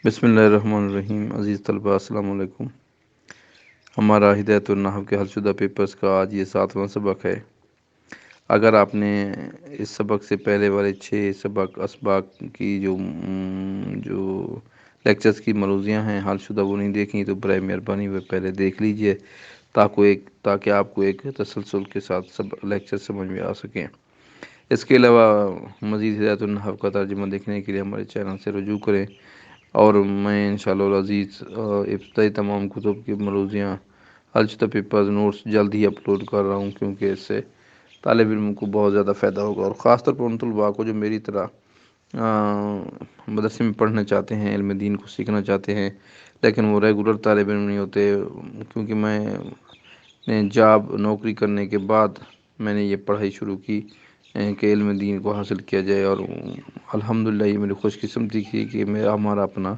بسم اللہ الرحمن الرحیم۔ عزیز طلباء السلام علیکم۔ ہمارا ہدایت النحو کے حل شدہ پیپرز کا آج یہ 7واں سبق ہے۔ اگر آپ نے اس سبق سے پہلے والے 6 سبق اسباق کی جو لیکچرز کی مروضیاں ہیں حل شدہ وہ نہیں دیکھیں تو برائے مہربانی وہ پہلے دیکھ لیجئے تاکہ آپ کو ایک تسلسل کے ساتھ سب لیکچر سمجھ میں آ سکیں۔ اس کے علاوہ مزید ہدایت النحو کا ترجمہ دیکھنے کے لیے ہمارے چینل سے رجوع کریں، اور میں انشاءاللہ العزیز ابتدائی تمام کتب کی مروضیاں حل شدہ پیپرز نوٹس جلد ہی اپلوڈ کر رہا ہوں، کیونکہ اس سے طالب علم کو بہت زیادہ فائدہ ہوگا، اور خاص طور پر ان طلباء کو جو میری طرح مدرسے میں پڑھنا چاہتے ہیں، علم دین کو سیکھنا چاہتے ہیں، لیکن وہ ریگولر طالب علم نہیں ہوتے، کیونکہ میں نے نوکری کرنے کے بعد میں نے یہ پڑھائی شروع کی کہ علم دین کو حاصل کیا جائے، اور الحمدللہ یہ میری خوش قسمتی تھی کہ ہمارا اپنا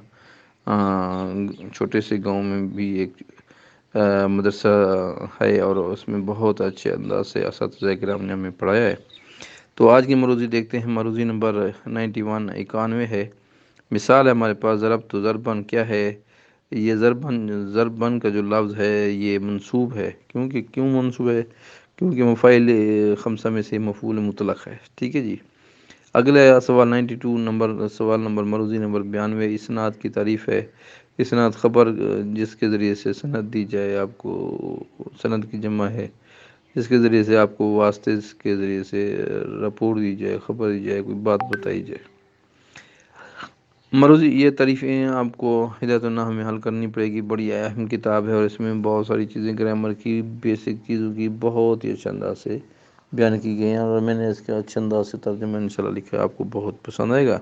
چھوٹے سے گاؤں میں بھی ایک مدرسہ ہے، اور اس میں بہت اچھے انداز سے اساتذہ کرام نے ہمیں پڑھایا ہے۔ تو آج کی مروضی دیکھتے ہیں۔ مروضی نمبر 91 ہے۔ مثال ہے ہمارے پاس ضرب تو ضربن کیا ہے؟ یہ ضربن کا جو لفظ ہے یہ منصوب ہے۔ کیوں منصوب ہے؟ کیونکہ مفعول خمسہ میں سے مفعول مطلق ہے۔ ٹھیک ہے جی۔ اگلا سوال 92 سوال نمبر مروضی نمبر 92 اسناد کی تعریف ہے۔ اسناد خبر جس کے ذریعے سے سند دی جائے، آپ کو سند کی جمع ہے، جس کے ذریعے سے آپ کو واسطے کے ذریعے سے رپورٹ دی جائے، خبر دی جائے، کوئی بات بتائی جائے۔ مروضی یہ تعریفیں آپ کو ہدایت النحو میں حل کرنی پڑے گی۔ بڑی اہم کتاب ہے، اور اس میں بہت ساری چیزیں گرامر کی بیسک چیزوں کی بہت ہی اچھے انداز سے بیان کی گئی ہیں، اور میں نے اس کے اچھے انداز سے ترجمہ انشاءاللہ لکھا ہے، آپ کو بہت پسند آئے گا۔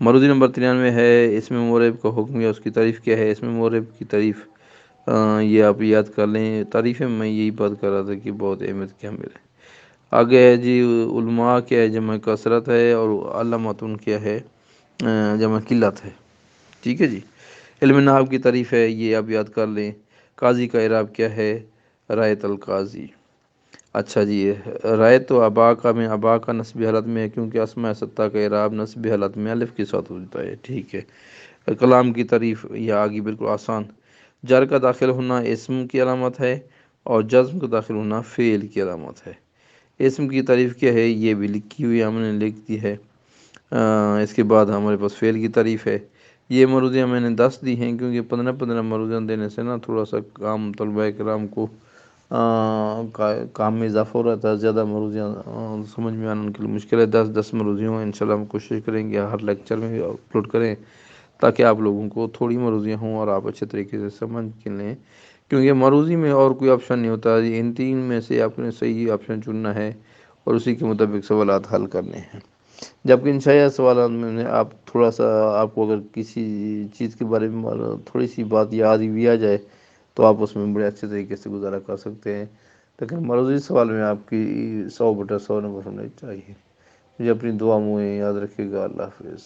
مروضی نمبر 93 ہے اسم مورب کا حکم یا اس کی تعریف کیا ہے؟ اسم مورب کی تعریف یہ آپ یاد کر لیں۔ تعریف میں یہی بات کر رہا تھا کہ بہت اہمیت کی حامل ہے۔ آگے ہے جی علماء کیا ہے؟ جمع کثرت ہے، اور علامتن کیا ہے؟ جمع قلت ہے۔ ٹھیک ہے جی۔ علم نحو کی تعریف ہے، یہ آپ یاد کر لیں۔ قاضی کا اعراب کیا ہے؟ رایت القاضی۔ اچھا جی، رایت تو ابا میں ابا کا نصبی حالت میں ہے، کیونکہ اسماء ستہ کا اعراب نصبی حالت میں الف کے ساتھ ہوتا ہے۔ ٹھیک ہے۔ کلام کی تعریف یہ آگی بالکل آسان۔ جر کا داخل ہونا اسم کی علامت ہے، اور جزم کا داخل ہونا فعل کی علامت ہے۔ اسم کی تعریف کیا ہے؟ یہ بھی لکھی ہوئی ہم نے لکھ دی ہے۔ اس کے بعد ہمارے پاس فعل کی تعریف ہے۔ یہ مروضیاں میں نے 10 دی ہیں، کیونکہ 15 مروضیاں دینے سے تھوڑا سا کام طلباء کرام کو کام میں اضافہ ہو رہا تھا۔ زیادہ مروضیاں سمجھ میں آنا ان کے لیے مشکل ہے۔ 10 مروضیوں انشاءاللہ ہم کوشش کریں گے ہر لیکچر میں اپلوڈ کریں، تاکہ آپ لوگوں کو تھوڑی مروضیاں ہوں اور آپ اچھے طریقے سے سمجھ کے لیں، کیونکہ مروضی میں اور کوئی آپشن نہیں ہوتا۔ ان 3 میں سے آپ نے صحیح آپشن چننا ہے، اور اسی کے مطابق سوالات حل کرنے ہیں۔ جبکہ انشاءاللہ سوالات میں آپ تھوڑا سا آپ کو اگر کسی چیز کے بارے میں تھوڑی سی بات یاد بھی آ جائے تو آپ اس میں بڑے اچھے طریقے سے گزارا کر سکتے ہیں، لیکن مروضی سوال میں آپ کی 100/100 نمبر ہونے چاہیے۔ مجھے اپنی دعا میں یاد رکھیے گا۔ اللہ حافظ۔